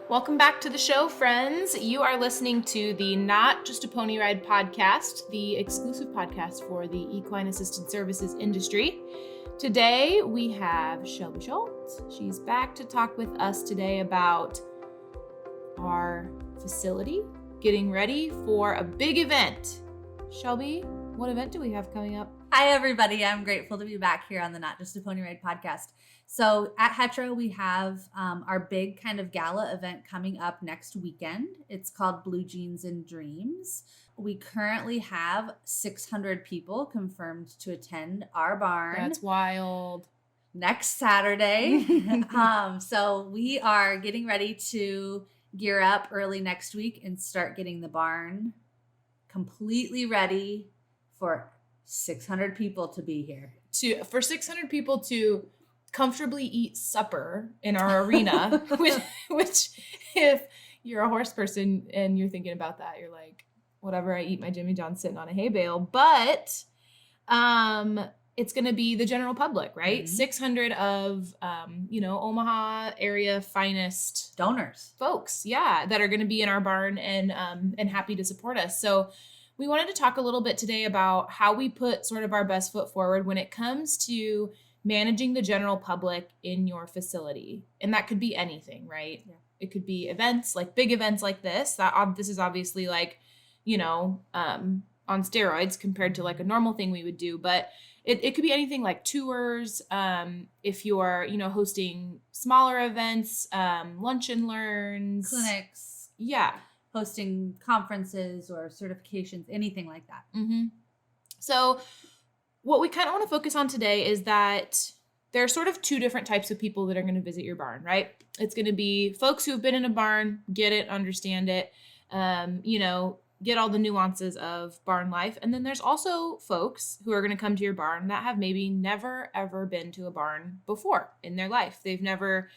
Welcome back to the show, friends. You are listening to the Not Just a Pony Ride podcast, the exclusive podcast for the equine assisted services industry. Today, we have Shelby Schultz. She's back to talk with us today about our facility, getting ready for a big event. Shelby, what event do we have coming up? Hi, everybody. I'm grateful to be back here on the Not Just a Pony Ride podcast. So at Hetro, we have our big kind of gala event coming up next weekend. It's called Blue Jeans and Dreams. We currently have 600 people confirmed to attend our barn. That's wild. Next Saturday. So we are getting ready to gear up early next week and start getting the barn completely ready for 600 people to be here. For 600 people to comfortably eat supper in our arena, which if you're a horse person and you're thinking about that, you're like, whatever, I eat my Jimmy John sitting on a hay bale. But it's going to be the general public, right? Mm-hmm. 600 of, Omaha area finest donors, folks, that are going to be in our barn and happy to support us. So we wanted to talk a little bit today about how we put sort of our best foot forward when it comes to managing the general public in your facility. And that could be anything, right? Yeah. It could be events, like big events like this. This is obviously like, on steroids compared to like a normal thing we would do. But it could be anything like tours. If you're, hosting smaller events, lunch and learns. Clinics. Yeah. Hosting conferences or certifications, anything like that. Mm-hmm. So what we kind of want to focus on today is that there are sort of two different types of people that are going to visit your barn, right? It's going to be folks who have been in a barn, get it, understand it, get all the nuances of barn life. And then there's also folks who are going to come to your barn that have maybe never, ever been to a barn before in their life. They've never,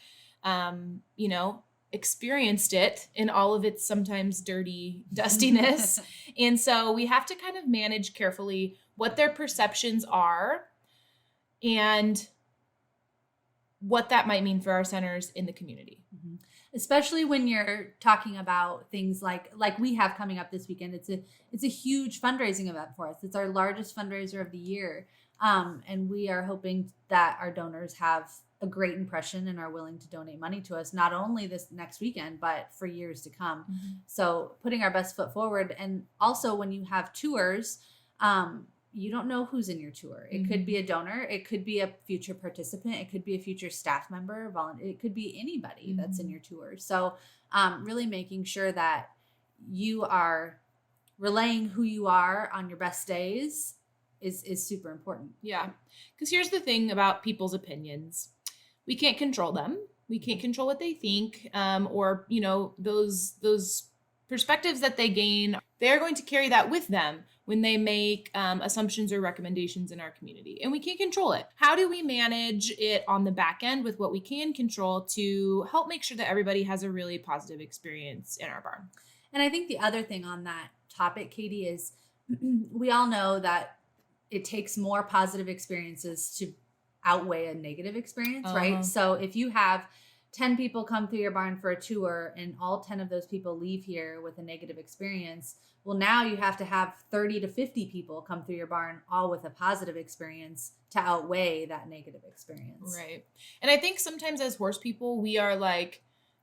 experienced it in all of its sometimes dirty dustiness. And so we have to kind of manage carefully what their perceptions are and what that might mean for our centers in the community. Mm-hmm. Especially when you're talking about things like we have coming up this weekend. It's a huge fundraising event for us. It's our largest fundraiser of the year. And we are hoping that our donors have a great impression and are willing to donate money to us, not only this next weekend, but for years to come. Mm-hmm. So putting our best foot forward. And also when you have tours, you don't know who's in your tour. It could be a donor. It could be a future participant. It could be a future staff member, volunteer. It could be anybody that's in your tour. So really making sure that you are relaying who you are on your best days is super important. Yeah. Because here's the thing about people's opinions. We can't control them. We can't control what they think, or, those perspectives that they gain. They're going to carry that with them when they make assumptions or recommendations in our community. And we can't control it. How do we manage it on the back end with what we can control to help make sure that everybody has a really positive experience in our barn? And I think the other thing on that topic, Katie, is we all know that it takes more positive experiences to outweigh a negative experience, right? So if you have 10 people come through your barn for a tour and all 10 of those people leave here with a negative experience, well, now you have to have 30 to 50 people come through your barn all with a positive experience to outweigh that negative experience. Right. And I think sometimes as horse people, we are like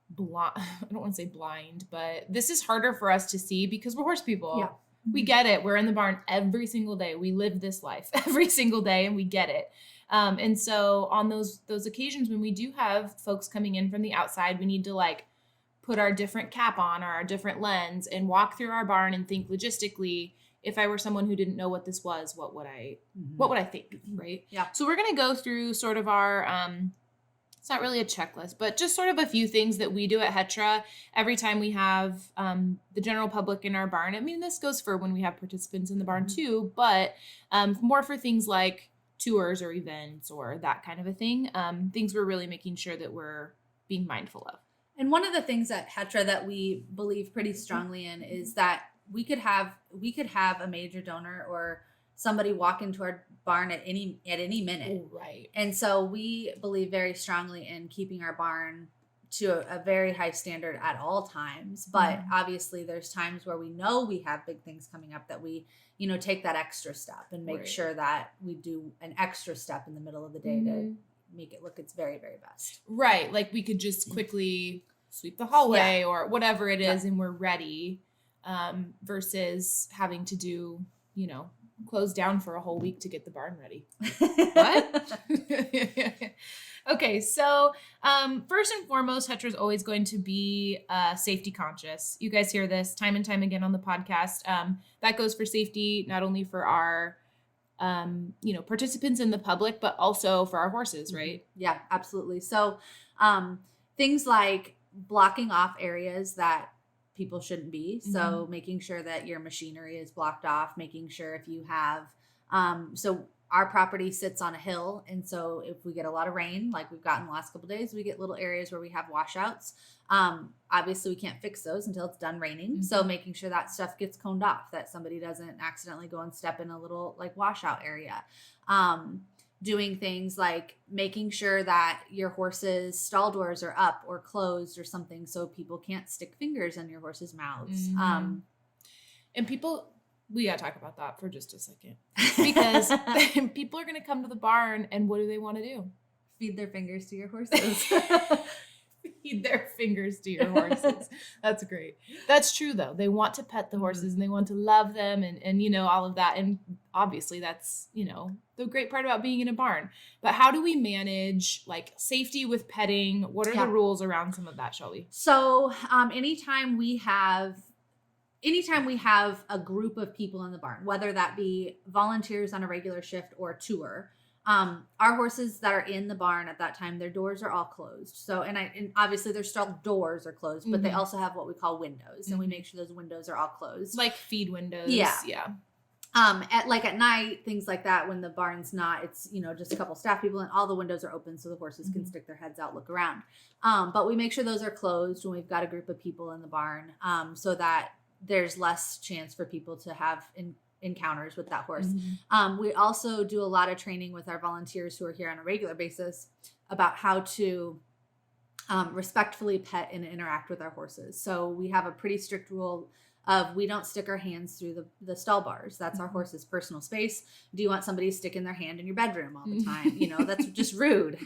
blind. I don't want to say blind, but this is harder for us to see because we're horse people. Yeah. We get it. We're in the barn every single day. We live this life every single day and we get it. And so on those occasions when we do have folks coming in from the outside, we need to like put our different cap on or our different lens and walk through our barn and think logistically, if I were someone who didn't know what this was, what would I think? Right. Yeah. So we're going to go through sort of our, it's not really a checklist, but just sort of a few things that we do at Hetra every time we have the general public in our barn. I mean, this goes for when we have participants in the barn too, but more for things like tours or events or that kind of a thing. Things we're really making sure that we're being mindful of. And one of the things at Hetra that we believe pretty strongly in is that we could have a major donor or somebody walk into our barn at any minute. Oh, right. And so we believe very strongly in keeping our barn to a very high standard at all times. But obviously there's times where we know we have big things coming up that we, take that extra step and make sure that we do an extra step in the middle of the day to make it look its very, very best. Right. Like we could just quickly sweep the hallway or whatever it is and we're ready, versus having to do, close down for a whole week to get the barn ready. What? Okay, so first and foremost, Hetra is always going to be safety conscious. You guys hear this time and time again on the podcast. That goes for safety, not only for our, participants in the public, but also for our horses, right? Yeah, absolutely. So things like blocking off areas that people shouldn't be. So making sure that your machinery is blocked off, making sure if you have, so our property sits on a hill. And so if we get a lot of rain, like we've gotten the last couple of days, we get little areas where we have washouts. Obviously we can't fix those until it's done raining. So making sure that stuff gets coned off, that somebody doesn't accidentally go and step in a little like washout area. Doing things like making sure that your horse's stall doors are up or closed or something so people can't stick fingers in your horse's mouths. And people, we got to talk about that for just a second, because people are going to come to the barn and what do they want to do? Feed their fingers to your horses. Feed their fingers to your horses. That's great. That's true though. They want to pet the horses and they want to love them and all of that. And obviously that's, the great part about being in a barn. But how do we manage like safety with petting? What are the rules around some of that, Shelby? So anytime we have a group of people in the barn, whether that be volunteers on a regular shift or a tour, our horses that are in the barn at that time, their doors are all closed. So, and obviously their stall doors are closed, but they also have what we call windows, and we make sure those windows are all closed. Like feed windows. Yeah. Yeah. At night, things like that, when the barn's not, it's, just a couple staff people and all the windows are open so the horses can stick their heads out, look around. But we make sure those are closed when we've got a group of people in the barn, so that there's less chance for people to have encounters with that horse. We also do a lot of training with our volunteers who are here on a regular basis about how to respectfully pet and interact with our horses. So we have a pretty strict rule of we don't stick our hands through the stall bars. That's our horse's personal space. Do you want somebody sticking their hand in your bedroom all the time? That's just rude.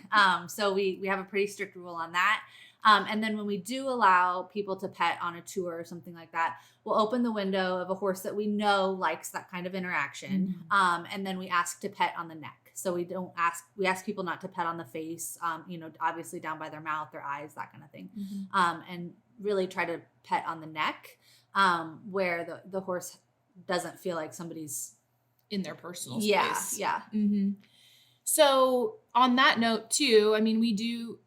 So we have a pretty strict rule on that. And then when we do allow people to pet on a tour or something like that, we'll open the window of a horse that we know likes that kind of interaction. And then we ask to pet on the neck. So we ask people not to pet on the face, obviously down by their mouth, their eyes, that kind of thing. And really try to pet on the neck, where the horse doesn't feel like somebody's in their personal space. Yeah. So on that note too,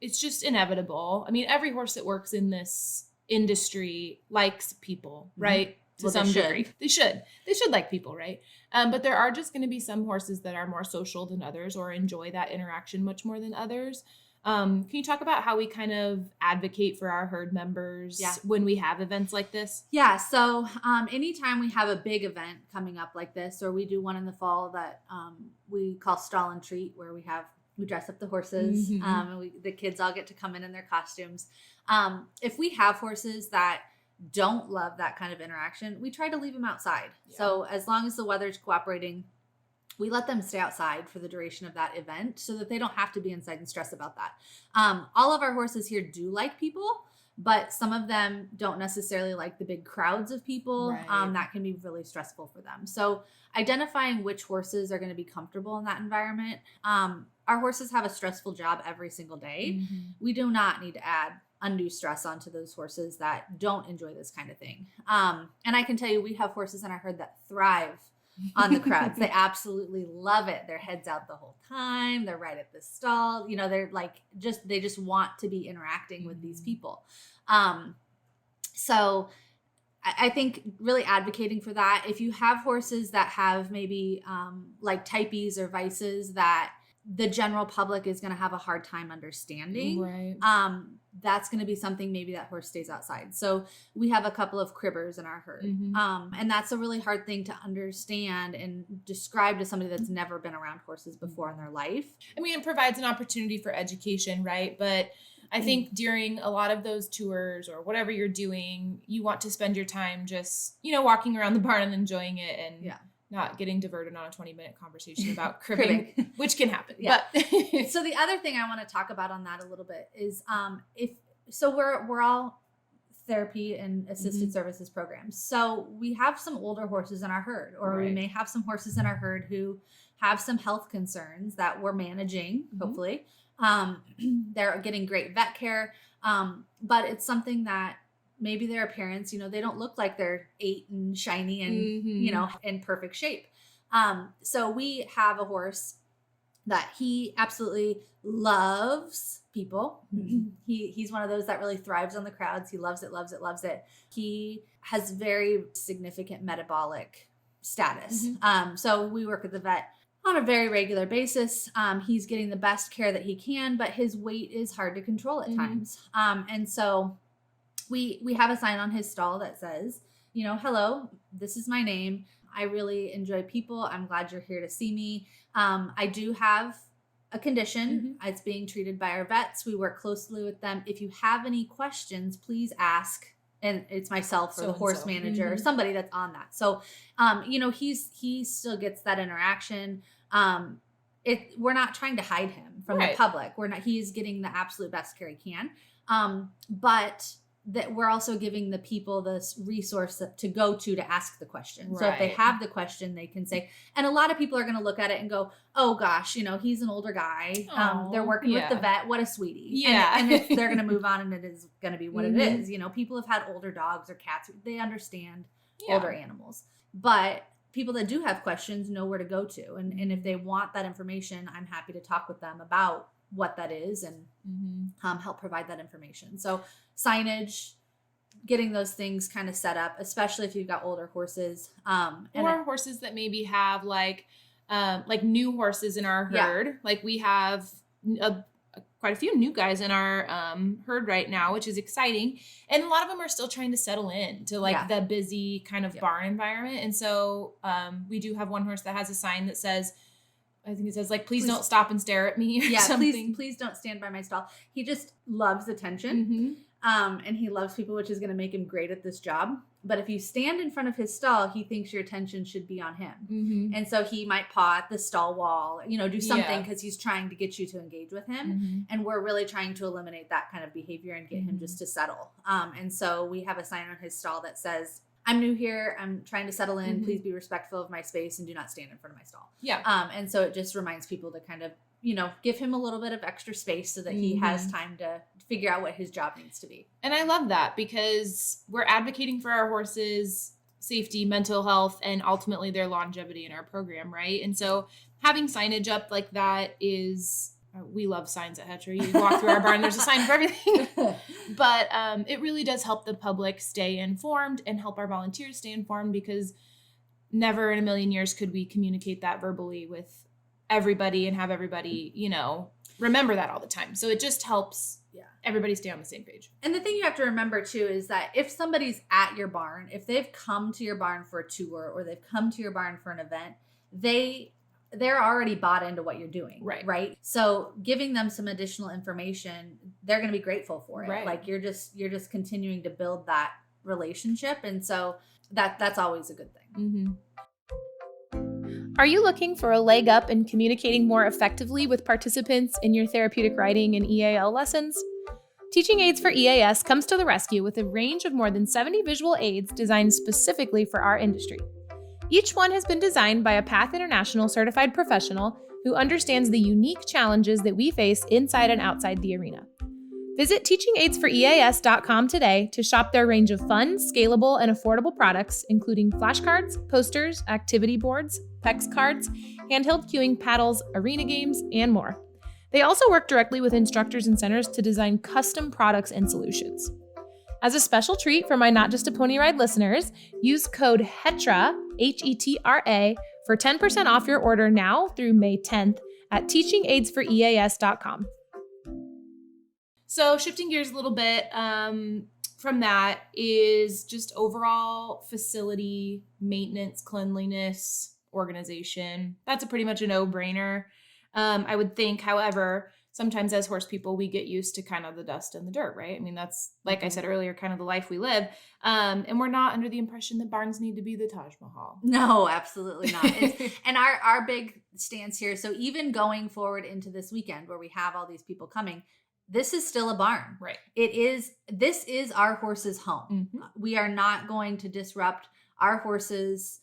it's just inevitable. Every horse that works in this industry likes people, right? To some degree. They should like people, right? But there are just going to be some horses that are more social than others or enjoy that interaction much more than others. Can you talk about how we kind of advocate for our herd members when we have events like this? Yeah. So anytime we have a big event coming up like this, or we do one in the fall that we call Stall and Treat, where we dress up the horses and the kids all get to come in their costumes. If we have horses that don't love that kind of interaction, we try to leave them outside. Yeah. So as long as the weather's cooperating, we let them stay outside for the duration of that event so that they don't have to be inside and stress about that. All of our horses here do like people, but some of them don't necessarily like the big crowds of people. Right. That can be really stressful for them. So identifying which horses are going to be comfortable in that environment. Our horses have a stressful job every single day. We do not need to add undue stress onto those horses that don't enjoy this kind of thing. And I can tell you, we have horses in our herd that thrive on the crowds. They absolutely love it. Their heads out the whole time. They're right at the stall. They're like, they just want to be interacting with these people. So I think really advocating for that. If you have horses that have maybe like typies or vices that the general public is going to have a hard time understanding, right. That's going to be something maybe that horse stays outside. So we have a couple of cribbers in our herd. And that's a really hard thing to understand and describe to somebody that's never been around horses before in their life. It provides an opportunity for education, right? But I think during a lot of those tours or whatever you're doing, you want to spend your time just, walking around the barn and enjoying it and not getting diverted on a 20-minute conversation about cribbing, which can happen. Yeah. But so the other thing I want to talk about on that a little bit is we're all therapy and assisted services programs. So we have some older horses in our herd, or we may have some horses in our herd who have some health concerns that we're managing, hopefully. They're getting great vet care. But it's something that maybe their appearance, they don't look like they're 8 and shiny and, in perfect shape. So we have a horse that he absolutely loves people. He's one of those that really thrives on the crowds. He loves it, loves it, loves it. He has very significant metabolic status. So we work with the vet on a very regular basis. He's getting the best care that he can, but his weight is hard to control at times. And so we have a sign on his stall that says, hello, this is my name. I really enjoy people. I'm glad you're here to see me. I do have a condition. It's being treated by our vets. We work closely with them. If you have any questions, please ask. And it's myself or the horse manager or somebody that's on that. So, he still gets that interaction. We're not trying to hide him from the public. He's getting the absolute best care he can. But that we're also giving the people this resource to go to ask the question. So if they have the question, they can say, and a lot of people are going to look at it and go, oh gosh, he's an older guy. They're working with the vet. What a sweetie. Yeah. And they're going to move on and it is going to be what it is. People have had older dogs or cats. They understand older animals, but people that do have questions know where to go to. And if they want that information, I'm happy to talk with them about what that is and help provide that information. So signage, getting those things kind of set up, especially if you've got older horses. Or horses that maybe have like new horses in our herd. Yeah. Like we have quite a few new guys in our herd right now, which is exciting. And a lot of them are still trying to settle in to the busy kind of barn environment. And so we do have one horse that has a sign that says, I think it says please don't stop and stare at me. Or something. Please don't stand by my stall. He just loves attention. And he loves people, which is going to make him great at this job. But if you stand in front of his stall, he thinks your attention should be on him. And so he might paw at the stall wall, do something because he's trying to get you to engage with him. And we're really trying to eliminate that kind of behavior and get him just to settle. And so we have a sign on his stall that says, I'm new here. I'm trying to settle in. Please be respectful of my space and do not stand in front of my stall. Yeah. And so it just reminds people to kind of, give him a little bit of extra space so that he has time to figure out what his job needs to be. And I love that because we're advocating for our horses' safety, mental health, and ultimately their longevity in our program, right? And so having signage up like that is... we love signs at Hetra. You walk through our barn, there's a sign for everything. But it really does help the public stay informed and help our volunteers stay informed because never in a million years could we communicate that verbally with everybody and have everybody, remember that all the time. So it just helps everybody stay on the same page. And the thing you have to remember too is that if somebody's at your barn, if they've come to your barn for a tour or they've come to your barn for an event, they're already bought into what you're doing. Right. So giving them some additional information, they're going to be grateful for it. Right. You're just continuing to build that relationship. And so that's always a good thing. Are you looking for a leg up in communicating more effectively with participants in your therapeutic riding and EAL lessons? Teaching Aids for EAS comes to the rescue with a range of more than 70 visual aids designed specifically for our industry. Each one has been designed by a Path International certified professional who understands the unique challenges that we face inside and outside the arena. Visit teachingaidsforeas.com today to shop their range of fun, scalable, and affordable products, including flashcards, posters, activity boards, PEX cards, handheld cueing paddles, arena games, and more. They also work directly with instructors and centers to design custom products and solutions. As a special treat for my Not Just a Pony Ride listeners, use code HETRA, HETRA, for 10% off your order now through May 10th at teachingaidsforeas.com. So shifting gears a little bit from that is just overall facility maintenance, cleanliness, organization. That's pretty much a no-brainer. I would think, however, sometimes as horse people, we get used to kind of the dust and the dirt, right? I mean, that's, like I said earlier, kind of the life we live. And we're not under the impression that barns need to be the Taj Mahal. No, absolutely not. And our big stance here, so even going forward into this weekend where we have all these people coming, this is still a barn. Right. This is our horse's home. Mm-hmm. We are not going to disrupt our horses,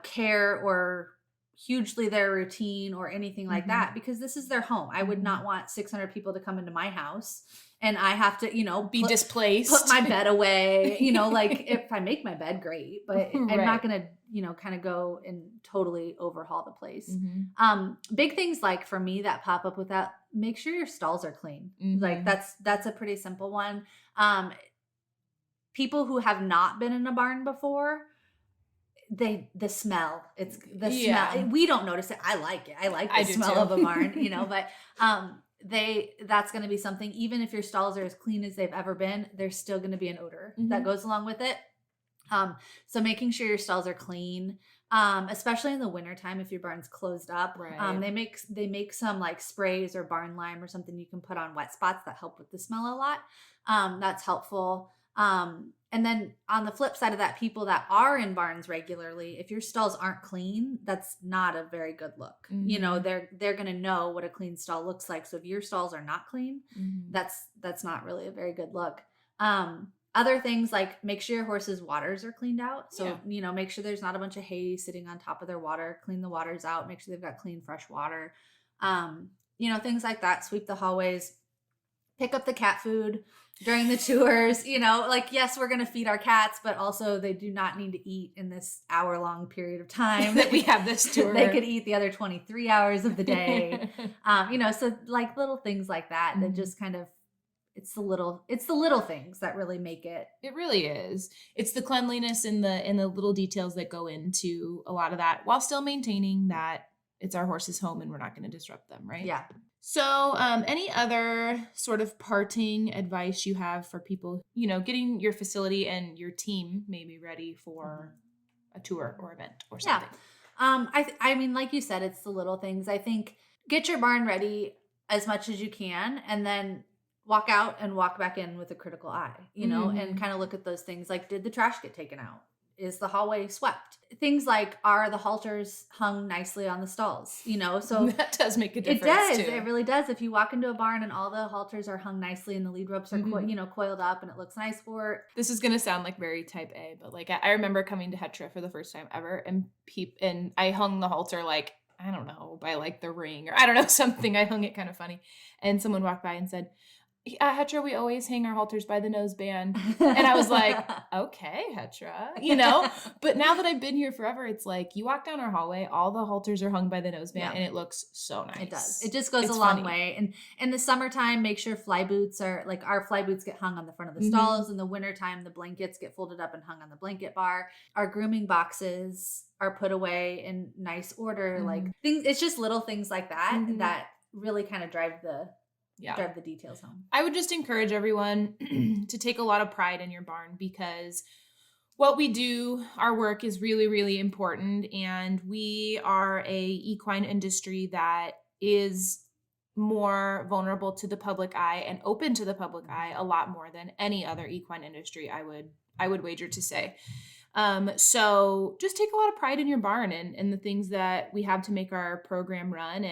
care or hugely their routine or anything like that, because this is their home. I would not want 600 people to come into my house and I have to, be displaced, put my bed away, like if I make my bed, great, but I'm not going to, kind of go and totally overhaul the place. Big things like for me that pop up with that, make sure your stalls are clean. Like that's a pretty simple one. People who have not been in a barn before, the smell, smell. We don't notice it. I like it. I like the smell of a barn, but that's going to be something, even if your stalls are as clean as they've ever been, there's still going to be an odor that goes along with it. So making sure your stalls are clean, especially in the wintertime, if your barn's closed up, they make some like sprays or barn lime or something you can put on wet spots that help with the smell a lot. That's helpful. And then on the flip side of that, people that are in barns regularly, if your stalls aren't clean, that's not a very good look. They're going to know what a clean stall looks like. So if your stalls are not clean, that's not really a very good look. Other things like make sure your horse's waters are cleaned out. So, make sure there's not a bunch of hay sitting on top of their water, clean the waters out, make sure they've got clean, fresh water. Things like that, sweep the hallways, pick up the cat food during the tours, yes, we're going to feed our cats, but also they do not need to eat in this hour-long period of time that we have this tour. They could eat the other 23 hours of the day. So like little things like that, that just kind of, it's the little things that really make it. It really is. It's the cleanliness and the little details that go into a lot of that, while still maintaining that it's our horse's home and we're not going to disrupt them, right? Yeah. So any other sort of parting advice you have for people, getting your facility and your team maybe ready for a tour or event or something? Yeah. I mean, like you said, it's the little things. I think get your barn ready as much as you can, and then walk out and walk back in with a critical eye, and kind of look at those things. Like, did the trash get taken out? Is the hallway swept? Things like, are the halters hung nicely on the stalls? So that does make a difference. It does. Too. It really does. If you walk into a barn and all the halters are hung nicely and the lead ropes are coiled up and it looks nice for it. This is going to sound like very type A, but like I remember coming to Hetra for the first time ever, and I hung the halter like, I don't know, by like the ring or I don't know, something. I hung it kind of funny. And someone walked by and said, at Hetra, we always hang our halters by the noseband. And I was like, okay, Hetra, but now that I've been here forever, it's like you walk down our hallway, all the halters are hung by the noseband, and it looks so nice. It does. It just goes a long way. And in the summertime, make sure fly boots our fly boots get hung on the front of the stalls. In the wintertime, the blankets get folded up and hung on the blanket bar. Our grooming boxes are put away in nice order. Like things, it's just little things like that that really kind of drive the details home. I would just encourage everyone to take a lot of pride in your barn, because what we do, our work is really, really important. And we are a equine industry that is more vulnerable to the public eye and open to the public eye a lot more than any other equine industry, I would wager to say. So just take a lot of pride in your barn and the things that we have to make our program run,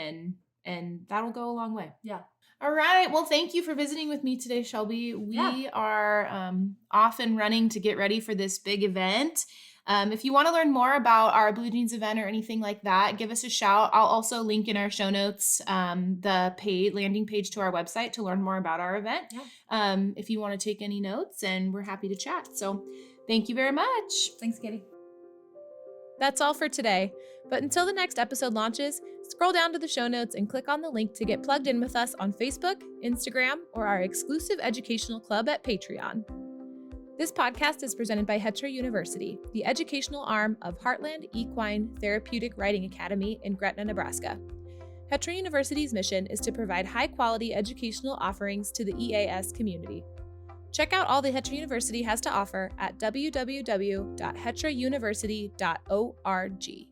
and that'll go a long way. Yeah. All right. Well, thank you for visiting with me today, Shelby. We are off and running to get ready for this big event. If you want to learn more about our Blue Jeans event or anything like that, give us a shout. I'll also link in our show notes the paid landing page to our website to learn more about our event. Yeah. If you want to take any notes, and we're happy to chat. So thank you very much. Thanks, Katie. That's all for today. But until the next episode launches, scroll down to the show notes and click on the link to get plugged in with us on Facebook, Instagram, or our exclusive educational club at Patreon. This podcast is presented by Hetra University, the educational arm of Heartland Equine Therapeutic Riding Academy in Gretna, Nebraska. Hetra University's mission is to provide high-quality educational offerings to the EAS community. Check out all the Hetra University has to offer at www.hetrauniversity.org.